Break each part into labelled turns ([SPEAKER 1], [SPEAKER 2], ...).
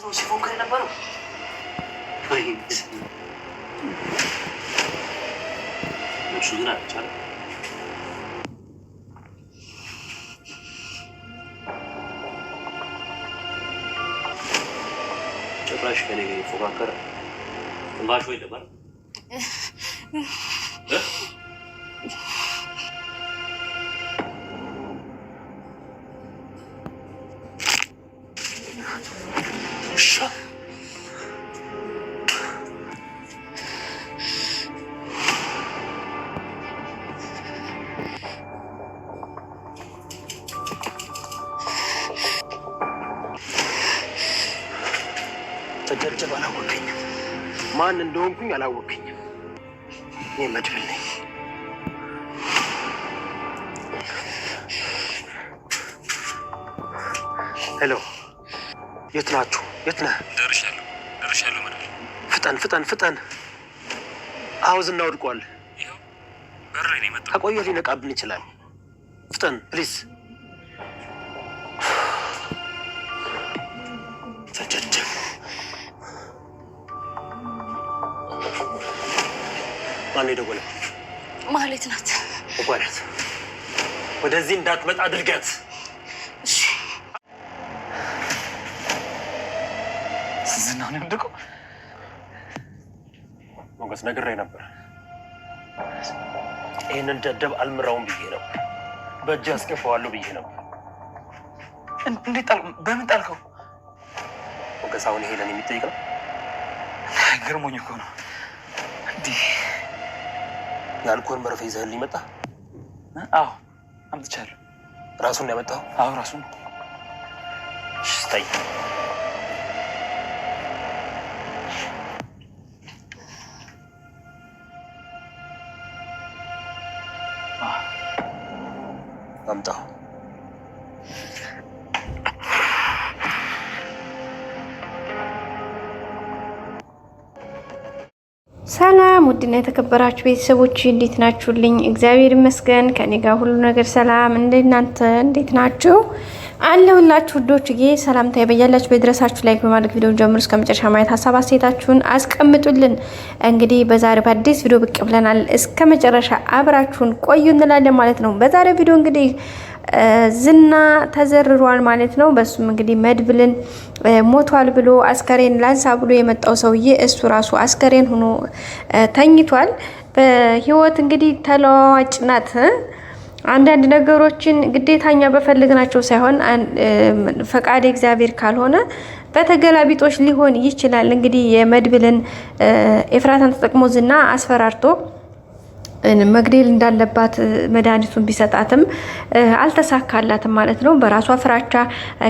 [SPEAKER 1] ነው ሲፎክር የነበረው። እሱ ግን አልቻለም። ጭራሽ ከኔ ጋር ይፎካከረ እንባሽ ወይ ነበር ተጀርጀብ አላወቀኝም። ማን እንደሆንኩኝ አላወቀኝም። እኔ መድብል ነኝ። ሄሎ፣ የት ናችሁ? የት ነህ? ደርሻለሁ መድብል። ፍጠን። አዎ ዝና ወድቋል። ይኸው በር ላይ ነው የመጣው። ከቆየ ሊነቃብን ይችላል። ፍጠን ፕሊዝ። ተጀርጀብ ማን የደወለ?
[SPEAKER 2] ማህሌት ናት።
[SPEAKER 1] እጓዳት ወደዚህ እንዳትመጣ አድርጋት።
[SPEAKER 2] እሺ።
[SPEAKER 1] ዝናውን እንደቆ ሞገስ ነግሬ ነበር። ይህንን ደደብ አልምራውም ብዬ ነው። በእጅ አስገፋዋለሁ ብዬ ነው።
[SPEAKER 3] እንዴት በምን ጣልከው?
[SPEAKER 1] ሞገስ አሁን ይሄ ለኔ የሚጠይቅ ነው?
[SPEAKER 3] ገርሞኝ እኮ ነው። እንዲህ
[SPEAKER 1] የአልኮል መርፌ ይዘህልኝ መጣ?
[SPEAKER 3] አዎ አምጥቻለሁ።
[SPEAKER 1] ራሱን ያመጣው?
[SPEAKER 3] አዎ ራሱን።
[SPEAKER 1] ስታይ አምጣው።
[SPEAKER 4] ሰላም ውድና የተከበራችሁ ቤተሰቦች እንዴት ናችሁልኝ? እግዚአብሔር ይመስገን ከኔ ጋር ሁሉ ነገር ሰላም። እንደናንተ እንዴት ናችሁ? አለሁላችሁ ውዶችዬ። ሰላምታ ይበያላችሁ በድረሳችሁ። ላይክ በማድረግ ቪዲዮውን ጀምሩ እስከ መጨረሻ ማየት ሀሳብ አስተያየታችሁን አስቀምጡልን። እንግዲህ በዛሬ በአዲስ ቪዲዮ ብቅ ብለናል። እስከ መጨረሻ አብራችሁን ቆዩ እንላለን ማለት ነው። በዛሬ ቪዲዮ እንግዲህ ዝና ተዘርሯል ማለት ነው። በሱም እንግዲህ መድብልን ሞቷል ብሎ አስከሬን ላንሳ ብሎ የመጣው ሰውዬ እሱ ራሱ አስከሬን ሆኖ ተኝቷል። በህይወት እንግዲህ ተለዋዋጭ ናት። አንዳንድ ነገሮችን ግዴታኛ በፈልግናቸው ሳይሆን ፈቃድ እግዚአብሔር ካልሆነ በተገላቢጦች ሊሆን ይችላል። እንግዲህ የመድብልን ኤፍራታን ተጠቅሞ ዝና አስፈራርቶ መግደል እንዳለባት መድኃኒቱን ቢሰጣትም አልተሳካላትም ማለት ነው። በራሷ ፍራቻ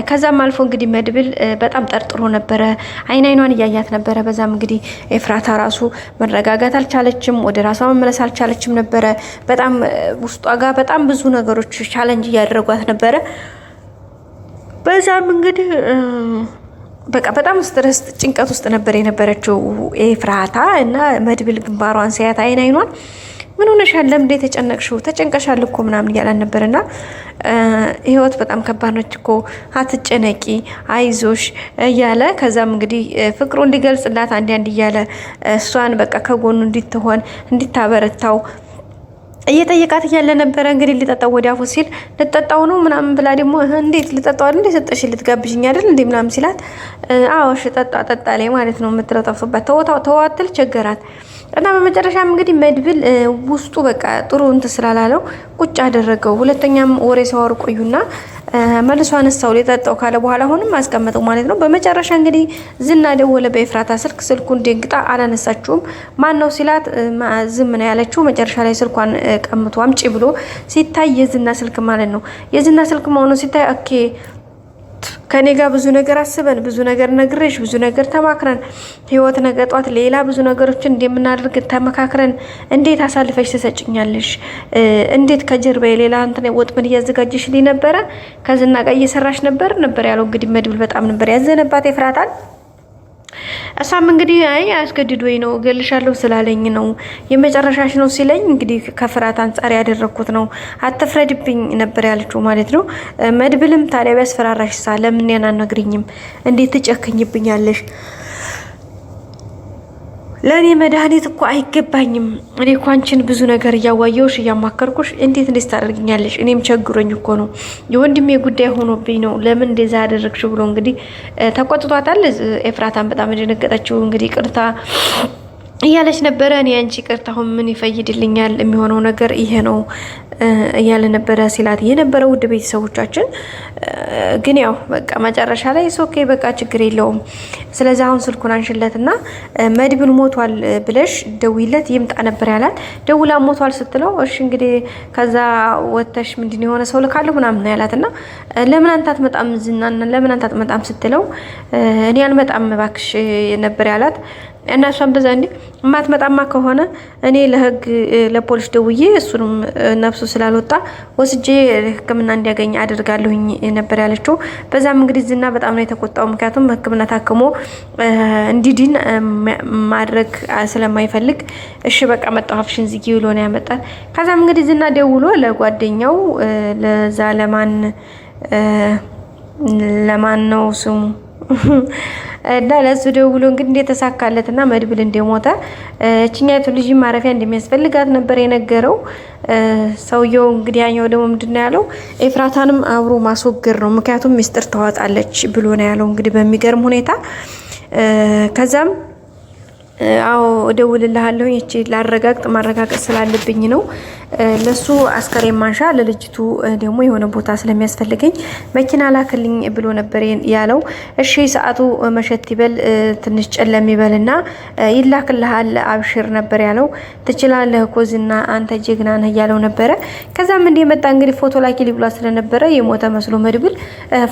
[SPEAKER 4] ከዛም አልፎ እንግዲህ መድብል በጣም ጠርጥሮ ነበረ። አይኗን እያያት ነበረ። በዛም እንግዲህ ኤፍራታ ራሱ መረጋጋት አልቻለችም፣ ወደ ራሷ መመለስ አልቻለችም ነበረ። በጣም ውስጧ ጋር በጣም ብዙ ነገሮች ቻሌንጅ እያደረጓት ነበረ። በዛም እንግዲህ በቃ በጣም ስትረስ ጭንቀት ውስጥ ነበር የነበረችው ኤፍራታ እና መድብል ግንባሯን ሲያት አይኗን ምን ሆነሻል? ለምን ተጨነቅሽው? ተጨንቀሻል እኮ ምናምን እያላን ነበርና ህይወት በጣም ከባድ ነች እኮ አትጨነቂ፣ አይዞሽ እያለ ከዛም እንግዲህ ፍቅሩ እንዲገልጽላት አንድ እያለ እሷን በቃ ከጎኑ እንድትሆን እንድታበረታው እየጠየቃት እያለ ነበረ። እንግዲህ ሊጠጣው ወዲያፉ ሲል ልጠጣው ነው ምናምን ብላ ደግሞ እንዴት ልጠጣው አይደል እንዴ ሰጠሽ ልትጋብዥኝ አይደል እንዴ ምናምን ሲላት አዎ እሺ ጠጣ ላይ ማለት ነው የምትለው ጠፍቶባት ተዋትል ቸገራት። እና በመጨረሻም እንግዲህ መድብል ውስጡ በቃ ጥሩ እንት ስላላለው ቁጭ አደረገው። ሁለተኛም ወሬ ሲያወሩ ቆዩና መልሶ አነሳው ሊጠጣው ካለ በኋላ አሁንም አስቀመጠው ማለት ነው። በመጨረሻ እንግዲህ ዝና ደወለ በኤፍራታ ስልኩን ደንግጣ አላነሳችውም። ማን ነው ሲላት ዝም ነው ያለችው። መጨረሻ ላይ ስልኳን ቀምቶ አምጪ ብሎ ሲታይ የዝና ስልክ ማለት ነው። የዝና ስልክ መሆኑ ሲታይ ኦኬ ከኔ ጋር ብዙ ነገር አስበን ብዙ ነገር ነግሬሽ ብዙ ነገር ተማክረን ህይወት ነገ ጧት ሌላ ብዙ ነገሮችን እንደምናደርግ ተመካክረን እንዴት አሳልፈሽ ትሰጭኛለሽ? እንዴት ከጀርባ ሌላ እንትን ወጥመድ እያዘጋጀሽልኝ ነበረ? ከዝና ጋር እየሰራሽ ነበር ያለው። እንግዲህ መድብል በጣም ነበር ያዘነባት ኤፍራታን። እሷም እንግዲህ አይ አስገድዶኝ ነው እገልሻለሁ ስላለኝ ነው የመጨረሻሽ ነው ሲለኝ እንግዲህ ከፍርሃት አንጻር ያደረኩት ነው አትፍረድብኝ ነበር ያለችው ማለት ነው። መድብልም ታዲያ ቢያስፈራራሽ ለምን ያናነግሪኝም እንዴት ትጨክኝብኛለሽ? ለእኔ መድኃኒት እኮ አይገባኝም። እኔ እኮ አንቺን ብዙ ነገር እያዋየውሽ እያማከርኩሽ እንዴት ታደርግኛለሽ? እኔም ቸግሮኝ እኮ ነው የወንድሜ ጉዳይ ሆኖብኝ ነው ለምን እንደዛ ያደረግሽ ብሎ እንግዲህ ተቆጥቷታል። ኤፍራታን በጣም የደነገጠችው እንግዲህ ቅርታ እያለች ነበረ። እኔ አንቺ ቅርታ አሁን ምን ይፈይድልኛል? የሚሆነው ነገር ይሄ ነው እያለ ነበረ ሲላት የነበረው። ውድ ቤተሰቦቻችን ግን ያው በቃ መጨረሻ ላይ ኦኬ በቃ ችግር የለውም ስለዚህ አሁን ስልኩን አንሽለትና መድብል ሞቷል ብለሽ ደውይለት ይምጣ ነበር ያላት። ደውላ ሞቷል ስትለው እሺ እንግዲህ ከዛ ወተሽ ምንድነው የሆነ ሰው ልካለሁ ምናምን ያላትና ለምን አንተ አትመጣም ዝናና ለምን አንተ አትመጣም ስትለው እኔ አልመጣም እባክሽ ነበር ያላት። እና እሷም በዛ እንዴ ማትመጣማ ከሆነ እኔ ለህግ ለፖሊስ ደውዬ እሱንም ነፍሱ ስላልወጣ ወስጄ ሕክምና እንዲያገኝ አደርጋለሁኝ ነበር ያለችው። በዛም እንግዲህ ዝና በጣም ነው የተቆጣው። ምክንያቱም ሕክምና ታክሞ እንዲድን ማድረግ ስለማይፈልግ እሺ በቃ መጣሁ አፍሽን ዝጊ ብሎ ነው ያመጣል። ከዛም እንግዲህ ዝና ደውሎ ለጓደኛው ለዛ ለማን ነው ስሙ እና ለሱ ደውሎ እንግዲህ እንደተሳካለትና መድብል እንደሞተ እቺኛይቱ ልጅ ማረፊያ እንደሚያስፈልጋት ነበር የነገረው። ሰውየው እንግዲህ ያኛው ደግሞ ምንድነው ያለው ኤፍራታንም አብሮ ማስወገድ ነው ምክንያቱም ሚስጥር ታወጣለች ብሎ ነው ያለው እንግዲህ በሚገርም ሁኔታ። ከዛም አዎ እደውልልሃለሁ እቺ ላረጋግጥ ማረጋገጥ ስላለብኝ ነው ለሱ አስከሬን ማንሻ ለልጅቱ ደግሞ የሆነ ቦታ ስለሚያስፈልገኝ መኪና ላክልኝ ብሎ ነበር ያለው። እሺ ሰዓቱ መሸት ይበል ትንሽ ጨለም ይበልና ይላክልሃል አብሽር ነበር ያለው። ትችላለህ እኮ ዝና አንተ ጀግና ነህ ያለው ነበር። ከዛም እንደመጣ እንግዲህ ፎቶ ላኪ ሊብሏ ስለነበረ የሞተ መስሎ መድብል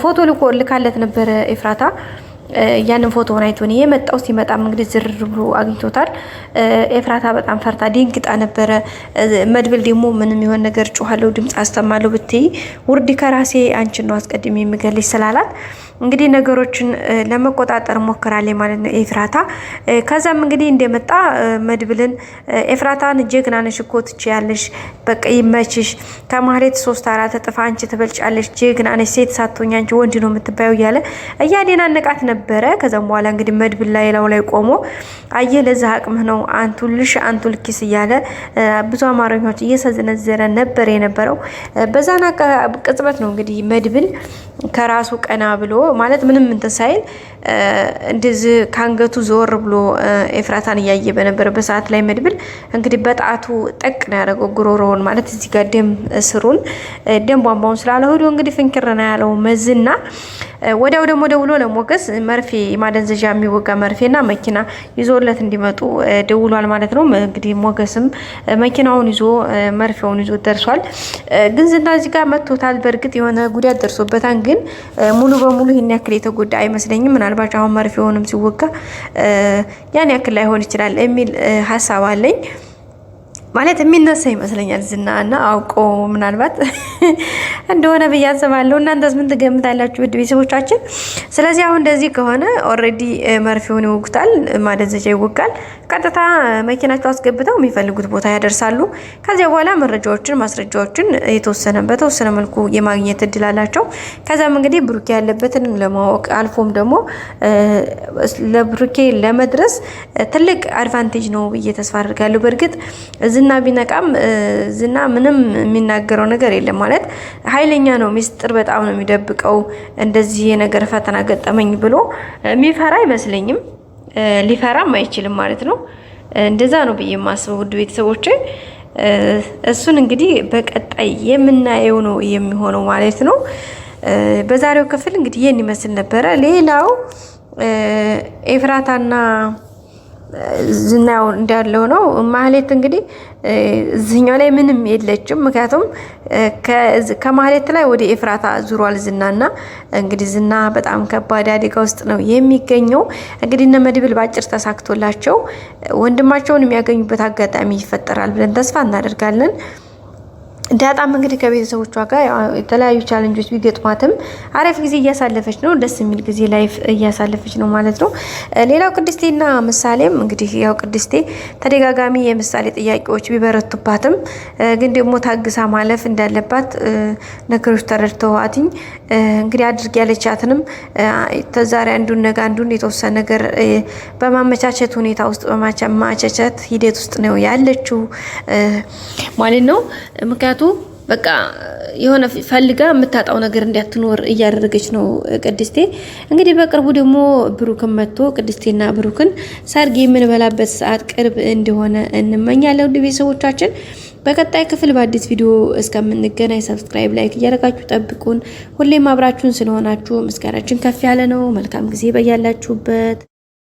[SPEAKER 4] ፎቶ ልኮልካለት ነበር ኤፍራታ። ያንን ፎቶውን አይቶ ነው የመጣው። ሲመጣም እንግዲህ ዝር ብሎ አግኝቶታል። ኤፍራታ በጣም ፈርታ ደንግጣ ነበረ። መድብል ደግሞ ምንም ይሆን ነገር ጮሃለው ድምጽ አስተማለው ብትይ ውርድ ከራሴ አንቺን ነው አስቀድሜ የምገልሽ ስላላት እንግዲህ ነገሮችን ለመቆጣጠር ሞክራለች ማለት ነው ኤፍራታ። ከዛም እንግዲህ እንደመጣ መድብልን ኤፍራታን ጀግና ነሽ እኮ ትችያለሽ በቃ ይመችሽ ከማህሌት 3-4 እጥፍ አንቺ ትበልጫለሽ ጀግና ነሽ ሴት ሳትሆኚ አንቺ ወንድ ነው የምትባየው እያለ እያደናነቃት ነበረ። ከዛም በኋላ እንግዲህ መድብል ላይ ቆሞ አየ ለዛ አቅምህ ነው አንቱልሽ አንቱልኪስ እያለ ብዙ አማርኛዎች እየሰነዘረ ነበር የነበረው። በዛና ቅጽበት ነው እንግዲህ መድብል ከራሱ ቀና ብሎ ማለት ምንም እንትን ሳይል እንደዚህ ካንገቱ ዞር ብሎ ኤፍራታን እያየ በነበረበት ሰዓት ላይ መድብል እንግዲህ በጣቱ ጠቅ ነው ያደረገው ጉሮሮውን ማለት እዚህ ጋር ደም ስሩን ደም ቧንቧውን ስላለ ሆዶ እንግዲህ ፍንክርና ያለው መዝና ወዲያው ደግሞ ደውሎ ለሞገስ መርፌ ማደንዘዣ የሚወጋ መርፌና መኪና ይዞለት እንዲመጡ ደውሏል ማለት ነው። እንግዲህ ሞገስም መኪናውን ይዞ መርፌውን ይዞ ደርሷል። ግን ዝና እዚህ ጋር መጥቶታል። በእርግጥ የሆነ ጉዳት ደርሶበታል። ግን ሙሉ በሙሉ ይሄን ያክል የተጎዳ አይመስለኝም። ምናልባት አሁን መርፌውንም ሲወጋ ያን ያክል ላይሆን ይችላል የሚል ሀሳብ አለኝ። ማለት የሚነሳ ይመስለኛል ዝና እና አውቆ ምናልባት እንደሆነ ብዬ አስባለሁ። እናንተስ ምን ትገምታላችሁ ውድ ቤተሰቦቻችን? ስለዚህ አሁን እንደዚህ ከሆነ ኦልሬዲ መርፌውን ይወጉታል፣ ማደንዘዣ ይወጋል። ቀጥታ መኪናቸው አስገብተው የሚፈልጉት ቦታ ያደርሳሉ። ከዚያ በኋላ መረጃዎችን ማስረጃዎችን በተወሰነ መልኩ የማግኘት እድል አላቸው። ከዛም እንግዲህ ብሩኬ ያለበትን ለማወቅ አልፎም ደግሞ ለብሩኬ ለመድረስ ትልቅ አድቫንቴጅ ነው ብዬ ተስፋ አድርጋለሁ። በእርግጥ ዝና ቢነቃም ዝና ምንም የሚናገረው ነገር የለም ማለት ኃይለኛ ነው። ሚስጥር በጣም ነው የሚደብቀው። እንደዚህ የነገር ፈተና ገጠመኝ ብሎ የሚፈራ አይመስለኝም። ሊፈራም አይችልም ማለት ነው። እንደዛ ነው ብዬ የማስበው ውድ ቤተሰቦቼ። እሱን እንግዲህ በቀጣይ የምናየው ነው የሚሆነው ማለት ነው። በዛሬው ክፍል እንግዲህ ይህን ይመስል ነበረ። ሌላው ኤፍራታና ዝናው እንዳለው ነው። ማህሌት እንግዲህ እዚህኛው ላይ ምንም የለችም። ምክንያቱም ከማህሌት ላይ ወደ ኤፍራታ ዙሯል ዝናና እንግዲህ ዝና በጣም ከባድ አደጋ ውስጥ ነው የሚገኘው። እንግዲህ እነ መድብል ባጭር ተሳክቶላቸው ወንድማቸውን የሚያገኙበት አጋጣሚ ይፈጠራል ብለን ተስፋ እናደርጋለን። ዳጣም እንግዲህ ከቤተሰቦቿ ጋር የተለያዩ ቻሌንጆች ቢገጥሟትም አሪፍ ጊዜ እያሳለፈች ነው። ደስ የሚል ጊዜ ላይፍ እያሳለፈች ነው ማለት ነው። ሌላው ቅድስቴና ምሳሌም እንግዲህ ያው ቅድስቴ ተደጋጋሚ የምሳሌ ጥያቄዎች ቢበረቱባትም ግን ደግሞ ታግሳ ማለፍ እንዳለባት ነገሮች ተረድተዋትኝ እንግዲህ አድርግ ያለቻትንም ተዛሬ አንዱን ነገ አንዱን የተወሰነ ነገር በማመቻቸት ሁኔታ ውስጥ በማመቻቸት ሂደት ውስጥ ነው ያለችው ማለት ነው። ምክንያቱ በቃ የሆነ ፈልጋ የምታጣው ነገር እንዳትኖር እያደረገች ነው ቅድስቴ። እንግዲህ በቅርቡ ደግሞ ብሩክን መጥቶ ቅድስቴና ብሩክን ሰርግ የምንበላበት ሰዓት ቅርብ እንደሆነ እንመኛለን። ውድ ቤተሰቦቻችን በቀጣይ ክፍል በአዲስ ቪዲዮ እስከምንገናኝ ሰብስክራይብ፣ ላይክ እያደረጋችሁ ጠብቁን። ሁሌም አብራችሁን ስለሆናችሁ ምስጋናችን ከፍ ያለ ነው። መልካም ጊዜ በያላችሁበት